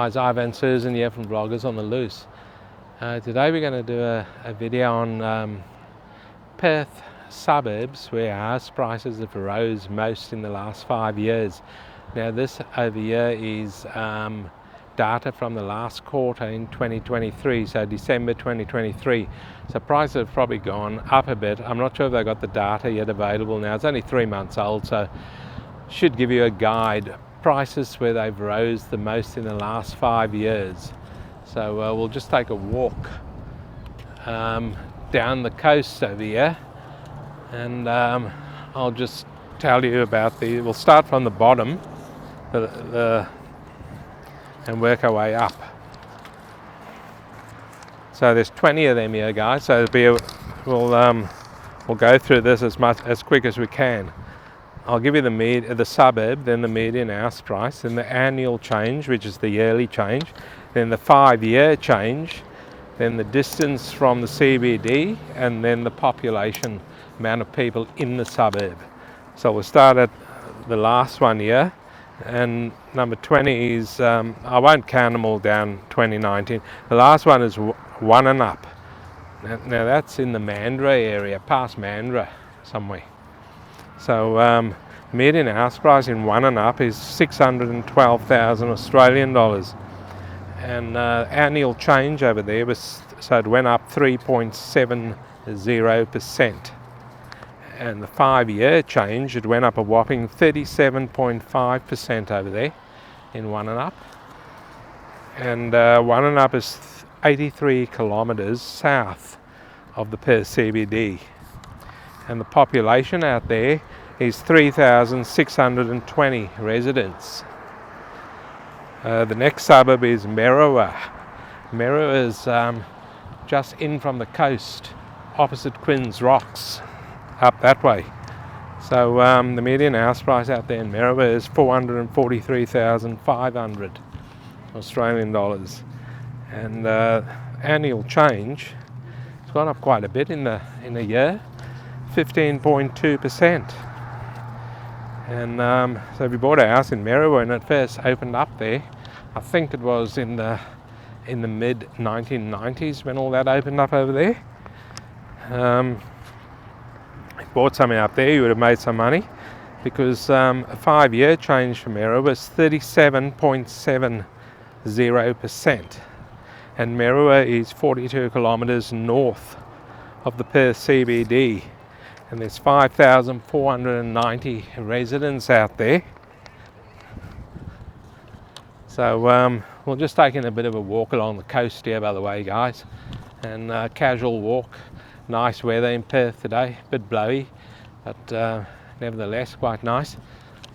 guys, Ivan and Susan here from Vloggers on the Loose. Today we're going to do a video on Perth Suburbs, where house prices have rose most in the last 5 years. Now this over here is data from the last quarter in 2023, so December 2023. So prices have probably gone up a bit. I'm not sure if they've got the data yet available now. It's only 3 months old, so should give you a guide. Prices where they've rose the most in the last 5 years. So we'll just take a walk down the coast over here, and I'll just tell you about we'll start from the bottom and work our way up. So there's 20 of them here, guys, so we'll go through this as quick as we can. I'll give you the suburb, then the median house price, then the annual change, which is the yearly change, then the 5-year change, then the distance from the CBD, and then the population amount of people in the suburb. So we'll start at the last one here, and number 20 is, I won't count them all down 2019. The last one is 1 and up. Now that's in the Mandurah area, past Mandurah somewhere. So median house price in 1 and up is 612,000 Australian dollars, and annual change over there was, so it went up 3.70%, and the 5-year change, it went up a whopping 37.5% over there in 1 and up, and 1 and up is 83 kilometres south of the Perth CBD. And the population out there is 3,620 residents. The next suburb is Warra. Warra is just in from the coast, opposite Quinns Rocks, up that way. So the median house price out there in Warra is 443,500 Australian dollars, and annual change, it's gone up quite a bit in a year. 15.2%, and so we bought a house in Warra when it first opened up there. I think it was in the mid 1990s when all that opened up over there. If you bought something up there, you would have made some money, because a 5-year change from Warra was 37.70%, and Warra is 42 kilometres north of the Perth CBD. And there's 5,490 residents out there. So we're just taking a bit of a walk along the coast here, by the way, guys, and casual walk. Nice weather in Perth today, a bit blowy, but nevertheless quite nice.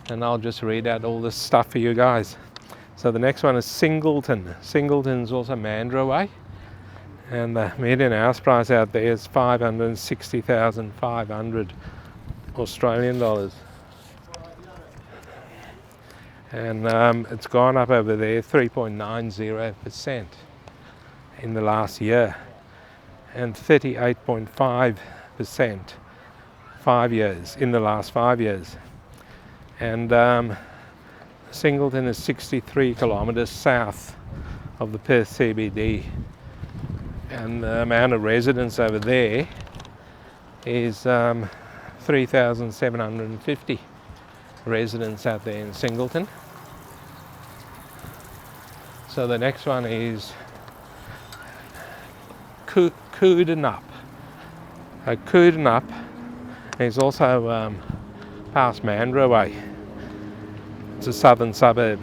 And I'll just read out all this stuff for you guys. So the next one is Singleton. Singleton's also Mandurah way, and the median house price out there is 560,500 Australian dollars, and it's gone up over there 3.90% in the last year, and 38.5% 5 years in the last 5 years. And Singleton is 63 kilometres south of the Perth CBD. And the amount of residents over there is 3,750 residents out there in Singleton. So the next one is Cottesloe. Cottesloe is also past Mandurah way. It's a southern suburb,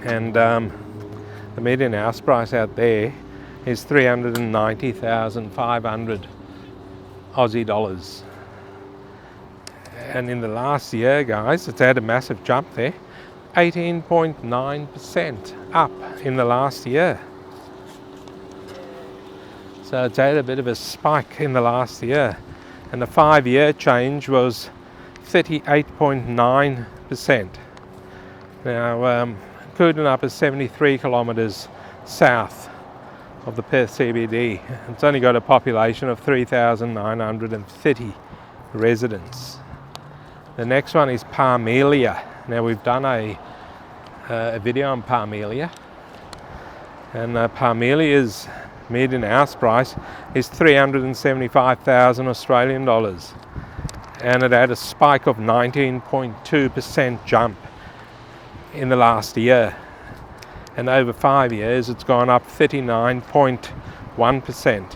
and the median house price out there is 390,500 Aussie dollars. And in the last year, guys, it's had a massive jump there. 18.9% up in the last year. So it's had a bit of a spike in the last year. And the 5-year change was 38.9%. Now, Cottesloe is 73 kilometres south of the Perth CBD. It's only got a population of 3,930 residents. The next one is Parmelia. Now we've done a a video on Parmelia, and Parmelia's median house price is 375,000 Australian dollars, and it had a spike of 19.2% jump in the last year, and over 5 years it's gone up 39.1%,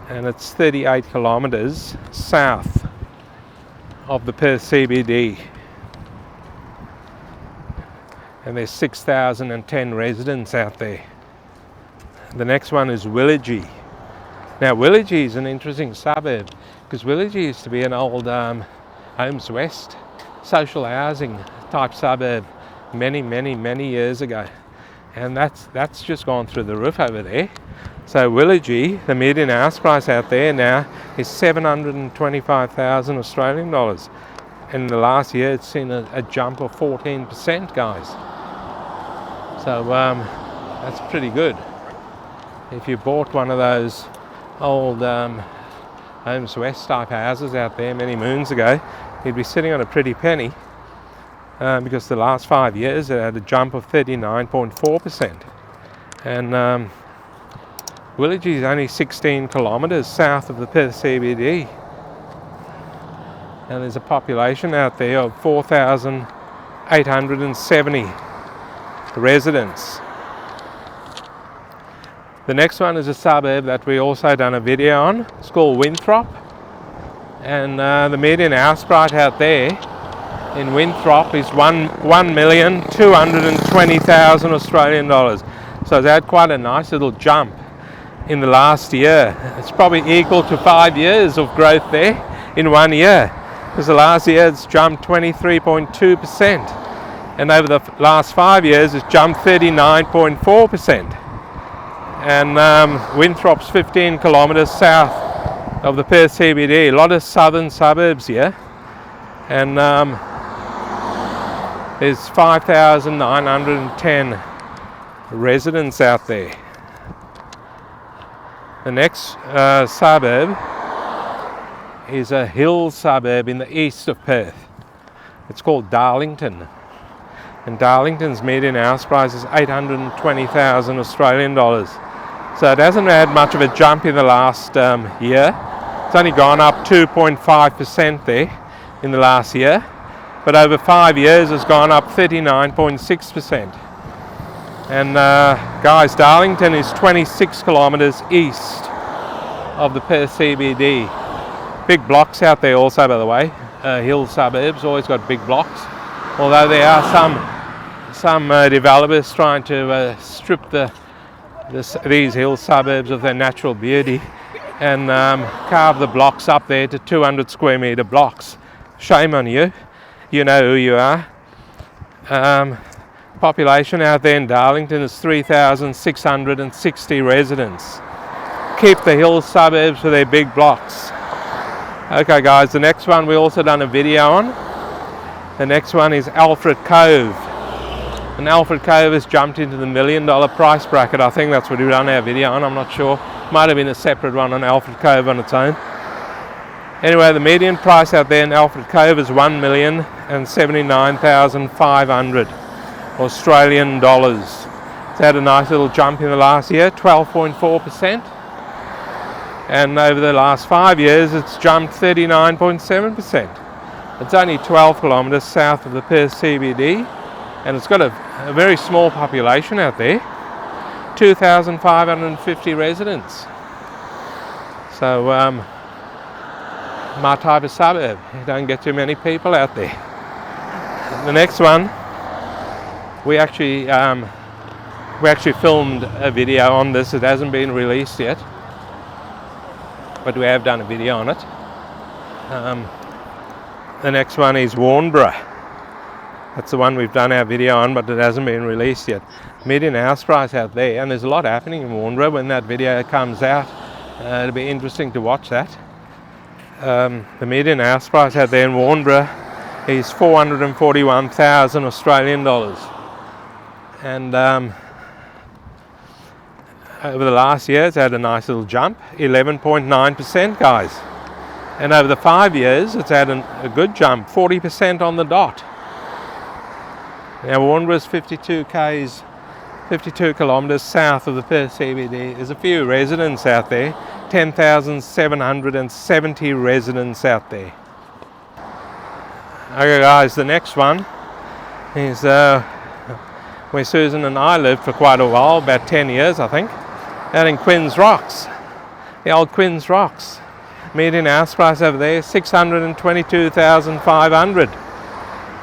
and it's 38 kilometres south of the Perth CBD, and there's 6,010 residents out there. The next one is Whyki. Now Whyki is an interesting suburb because Whyki used to be an old Homes West social housing type suburb many years ago, and that's just gone through the roof over there. So Whyki, the median house price out there now is 725,000 Australian dollars. In the last year it's seen a jump of 14%, guys. So that's pretty good. If you bought one of those old Homes West type houses out there many moons ago, you'd be sitting on a pretty penny, because the last 5 years it had a jump of 39.4%. And Whyki is only 16 kilometres south of the Perth CBD, and there's a population out there of 4,870 residents. The next one is a suburb that we also done a video on. It's called Winthrop, and the median house price out there in Winthrop is 1,220,000 Australian dollars. So it's had quite a nice little jump in the last year. It's probably equal to 5 years of growth there in 1 year, because the last year it's jumped 23.2%, and over the last 5 years it's jumped 39.4%. And Winthrop's 15 kilometres south of the Perth CBD. A lot of southern suburbs here, and there's 5,910 residents out there. The next suburb is a hill suburb in the east of Perth. It's called Darlington, and Darlington's median house price is 820,000 Australian dollars. So it hasn't had much of a jump in the last year. It's only gone up 2.5% there in the last year, but over 5 years it's gone up 39.6%. And guys, Darlington is 26 kilometres east of the Perth CBD. Big blocks out there also, by the way. Hill suburbs always got big blocks, although there are some developers trying to strip these hill suburbs of their natural beauty and carve the blocks up there to 200 square metre blocks. Shame on you. You know who you are. Population out there in Darlington is 3,660 residents. Keep the hill suburbs for their big blocks. Okay guys, the next one we also done a video on. The next one is Alfred Cove. And Alfred Cove has jumped into the $1 million price bracket. I think that's what we've done our video on, I'm not sure. Might have been a separate one on Alfred Cove on its own. Anyway, the median price out there in Alfred Cove is 1,079,500 Australian dollars. It's had a nice little jump in the last year, 12.4%. And over the last 5 years, it's jumped 39.7%. It's only 12 kilometres south of the Perth CBD, and it's got a very small population out there, 2,550 residents. So my type of suburb. You don't get too many people out there. The next one, we actually filmed a video on this. It hasn't been released yet, but we have done a video on it. The next one is Warra. That's the one we've done our video on, but it hasn't been released yet. Median house price out there, and there's a lot happening in Warra. When that video comes out, it'll be interesting to watch that. The median house price out there in Warra is 441,000 Australian dollars. And over the last year, it's had a nice little jump, 11.9%, guys. And over the 5 years, it's had a good jump, 40% on the dot. Now Warra is 52 kilometres south of the Perth CBD. There's a few residents out there, 10,770 residents out there. Okay guys, the next one is where Susan and I lived for quite a while, about 10 years I think, out in Quinns Rocks, the old Quinns Rocks. Median house price over there, 622,500.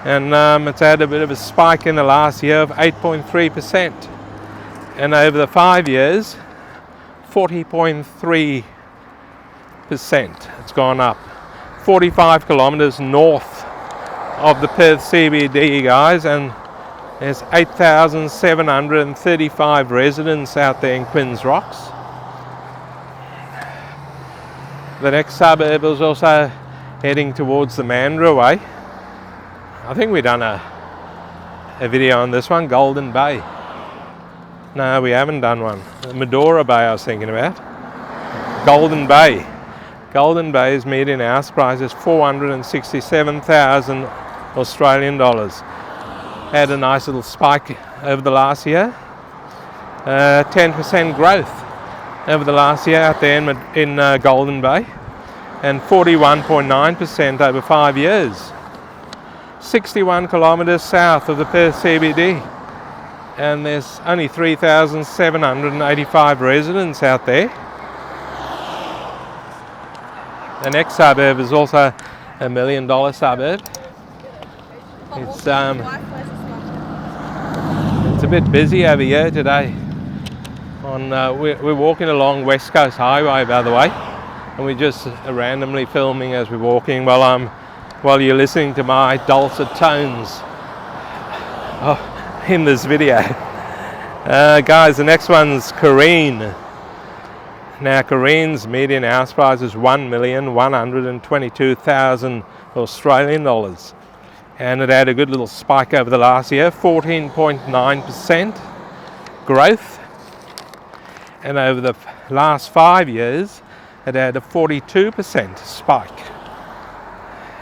And it's had a bit of a spike in the last year of 8.3%. And over the 5 years, 40.3%. It's gone up. 45 kilometres north of the Perth CBD, guys, and there's 8,735 residents out there in Quinns Rocks. The next suburb is also heading towards the Mandurah way. I think we've done a video on this one, Golden Bay. No, we haven't done one. Medora Bay I was thinking about. Golden Bay. Golden Bay's median house price is 467,000 Australian dollars. Had a nice little spike over the last year. 10% growth over the last year out there in Golden Bay. And 41.9% over 5 years. 61 kilometres south of the Perth CBD. And there's only 3,785 residents out there. The next suburb is also $1 million suburb. It's a bit busy over here today. We're walking along West Coast Highway, by the way, and we're just randomly filming as we're walking while you're listening to my dulcet tones in this video. Guys, the next one's Careen. Now Careen's median house price is 1,122,000 Australian dollars, and it had a good little spike over the last year, 14.9% growth, and over the last 5 years it had a 42% spike.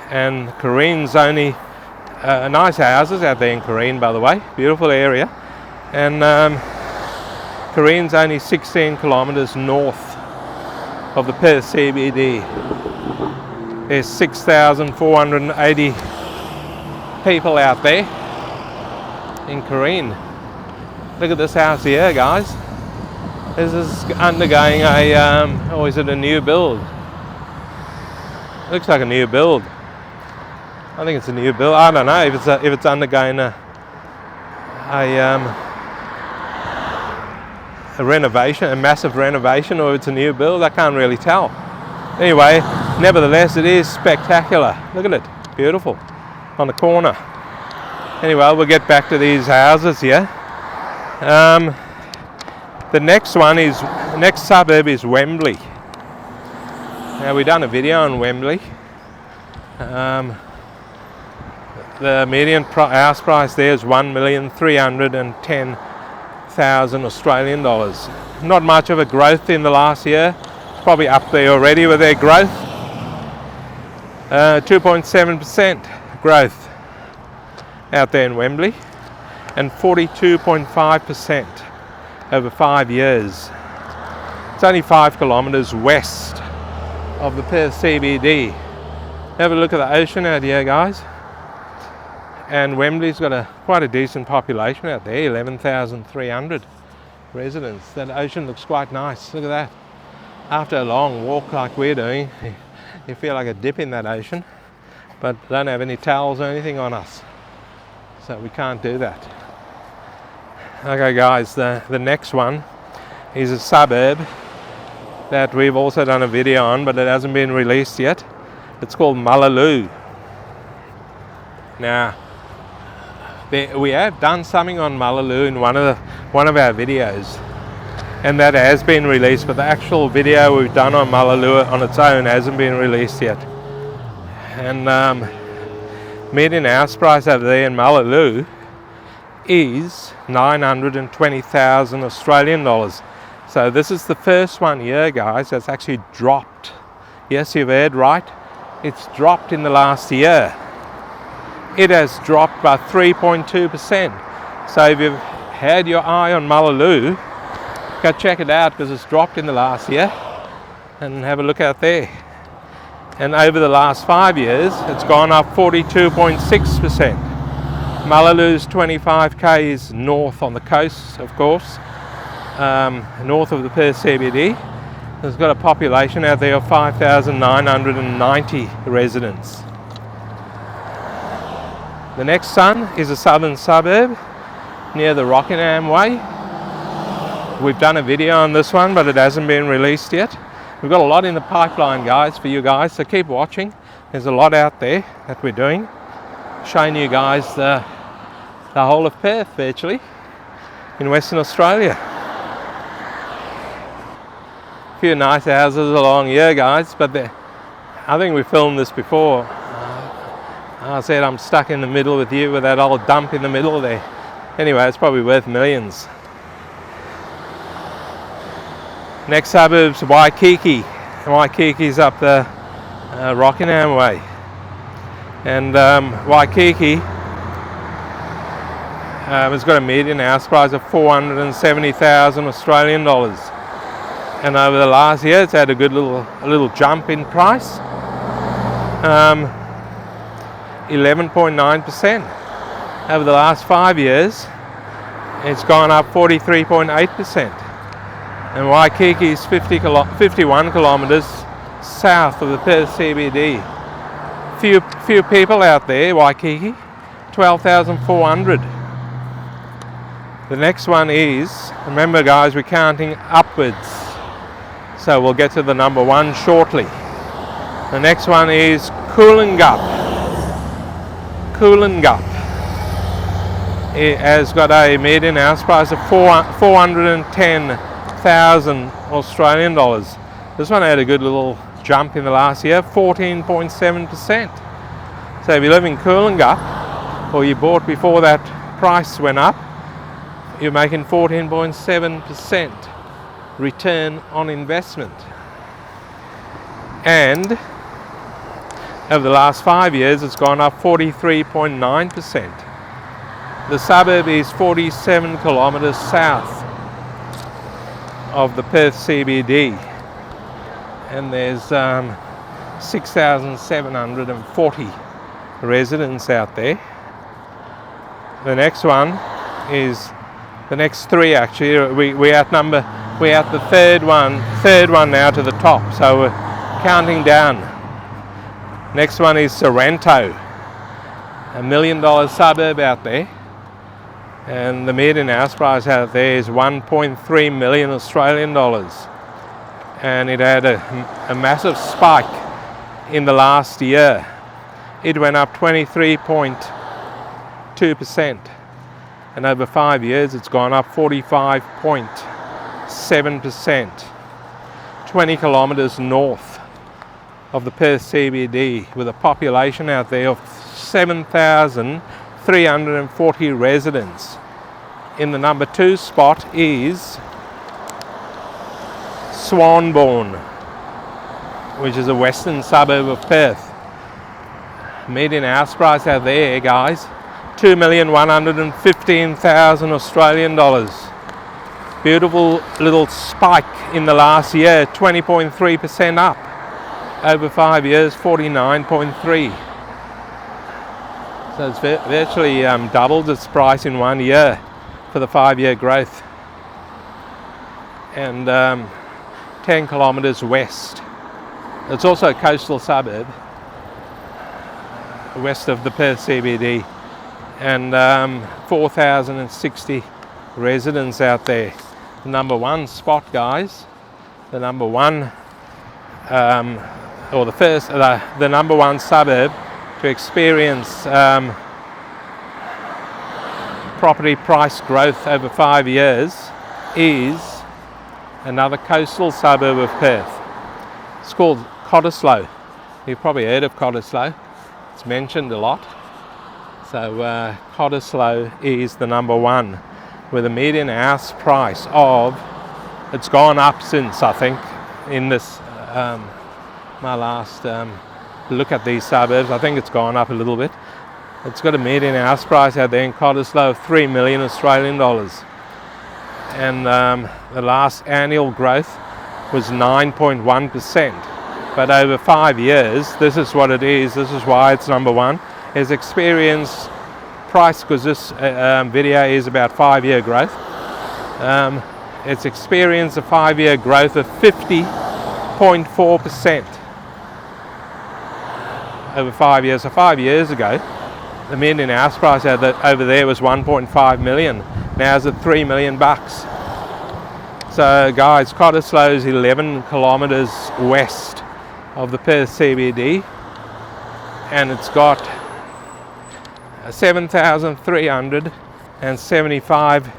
And Careen's only nice houses out there in Careen, by the way, beautiful area. And Careen's only 16 kilometres north of the Perth CBD. There's 6,480 people out there in Careen. Look at this house here, guys. This is undergoing or is it a new build? Looks like a new build. I think it's a new build. I don't know if it's undergoing a renovation, a massive renovation, or it's a new build. I can't really tell. Anyway, nevertheless, it is spectacular. Look at it, beautiful, on the corner. Anyway, we'll get back to these houses here. The next suburb is Wembley. Now, we've done a video on Wembley. The median house price there is 1,310,000 Australian dollars. Not much of a growth in the last year. It's probably up there already with their growth. 2.7% growth out there in Wembley, and 42.5% over 5 years. It's only 5 kilometres west of the Perth CBD. Have a look at the ocean out here, guys. And Wembley's got quite a decent population out there, 11,300 residents. That ocean looks quite nice. Look at that. After a long walk like we're doing, you feel like a dip in that ocean, but don't have any towels or anything on us, so we can't do that. Okay guys, the next one is a suburb that we've also done a video on, but it hasn't been released yet. It's called Malalo. Now, we have done something on Malalo in one of our videos, and that has been released, but the actual video we've done on Malalo on its own hasn't been released yet. And median house price over there in Malalo is 920,000 Australian dollars. So this is the first one here, guys, that's actually dropped. Yes, you've heard right. It's dropped in the last year. it has dropped by 3.2%. So if you've had your eye on Malalo, go check it out because it's dropped in the last year, and have a look out there. And over the last 5 years, it's gone up 42.6%. Malalo's 25 k's north on the coast, of course, north of the Perth CBD. It's got a population out there of 5,990 residents. The next one is a southern suburb near the Rockingham Way. We've done a video on this one, but it hasn't been released yet. We've got a lot in the pipeline, guys, for you guys, so keep watching. There's a lot out there that we're doing, showing you guys the whole of Perth, virtually, in Western Australia. A few nice houses along here, guys, but I think we filmed this before. I said I'm stuck in the middle with you with that old dump in the middle there. Anyway, it's probably worth millions. Next suburb's Whyki. Whyki's up the Rockingham Way. And Whyki has got a median house price of 470,000 Australian dollars. And over the last year, it's had a good little jump in price. 11.9%. Over the last 5 years, it's gone up 43.8%. And Whyki is 51 kilometres south of the Perth CBD. Few people out there, Whyki, 12,400. The next one is, remember guys, we're counting upwards. So we'll get to the number one shortly. The next one is Coolungup. It has got a median house price of 410,000 Australian dollars. This one had a good little jump in the last year, 14.7%. So if you live in Coolungup, or you bought before that price went up, you're making 14.7% return on investment. And over the last 5 years, it's gone up 43.9%. The suburb is 47 kilometres south of the Perth CBD, and there's 6,740 residents out there. The next one is the next three actually. We're at the third one now to the top, so we're counting down. Next one is Sorrento, $1 million suburb out there, and the median house price out there is 1.3 million Australian dollars, and it had a massive spike in the last year. It went up 23.2%, and over 5 years it's gone up 45.7%. 20 kilometres north of the Perth CBD, with a population out there of 7,340 residents. In the number two spot is Swanborn, which is a western suburb of Perth. Median house price out there, guys, 2,115,000 Australian dollars. Beautiful little spike in the last year, 20.3% up. Over 5 years, 49.3. So it's virtually doubled its price in 1 year for the 5-year growth. And 10 kilometres west. It's also a coastal suburb west of the Perth CBD, and 4,060 residents out there. The number one spot, guys, the number one the number one suburb to experience property price growth over 5 years is another coastal suburb of Perth. It's called Cottesloe. You've probably heard of Cottesloe. It's mentioned a lot. So Cottesloe is the number one, with a median house price of, it's gone up since, I think, in this my last look at these suburbs. I think it's gone up a little bit. It's got a median house price out there in Cottesloe of 3 million Australian dollars. And the last annual growth was 9.1%. But over 5 years, this is what it is, this is why it's number one, is experienced price, because this video is about 5-year growth. It's experienced a 5-year growth of 50.4% over 5 years. So 5 years ago, the median house price over there was 1.5 million. Now it's at 3 million bucks. So guys, Cottesloe is 11 kilometres west of the Perth CBD, and it's got 7,375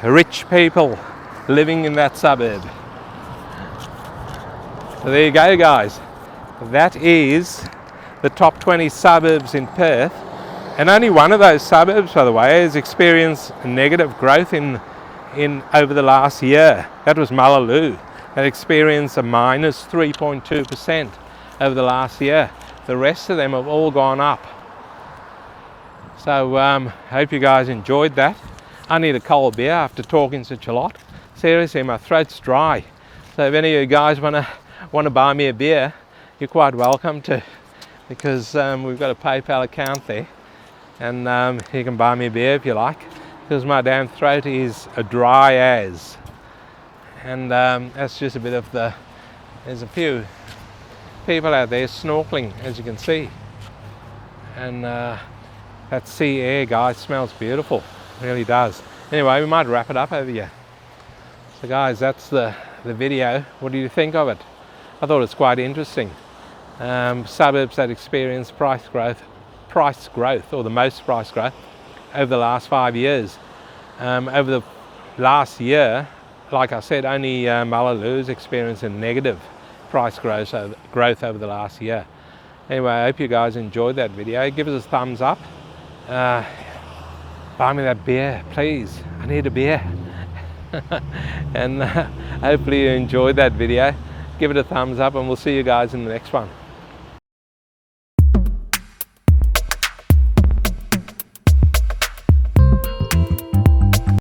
rich people living in that suburb. So there you go, guys. That is the top 20 suburbs in Perth, and only one of those suburbs, by the way, has experienced negative growth in over the last year. That was Malalo. That experienced a minus 3.2% over the last year. The rest of them have all gone up. So hope you guys enjoyed that. I need a cold beer after talking such a lot. Seriously, my throat's dry. So if any of you guys want to buy me a beer, you're quite welcome to, because we've got a PayPal account there, and you can buy me a beer if you like, because my damn throat is dry as. And that's just a bit of there's a few people out there snorkeling, as you can see, and that sea air, guys, smells beautiful. It really does. Anyway, we might wrap it up over here. So guys, that's the video. What do you think of it? I thought it's quite interesting. Suburbs that experience price growth, or the most price growth over the last 5 years. Over the last year, like I said, only Malalo is experiencing negative price growth over the last year. Anyway, I hope you guys enjoyed that video. Give us a thumbs up. Buy me that beer, please. I need a beer. And hopefully you enjoyed that video. Give it a thumbs up, and we'll see you guys in the next one.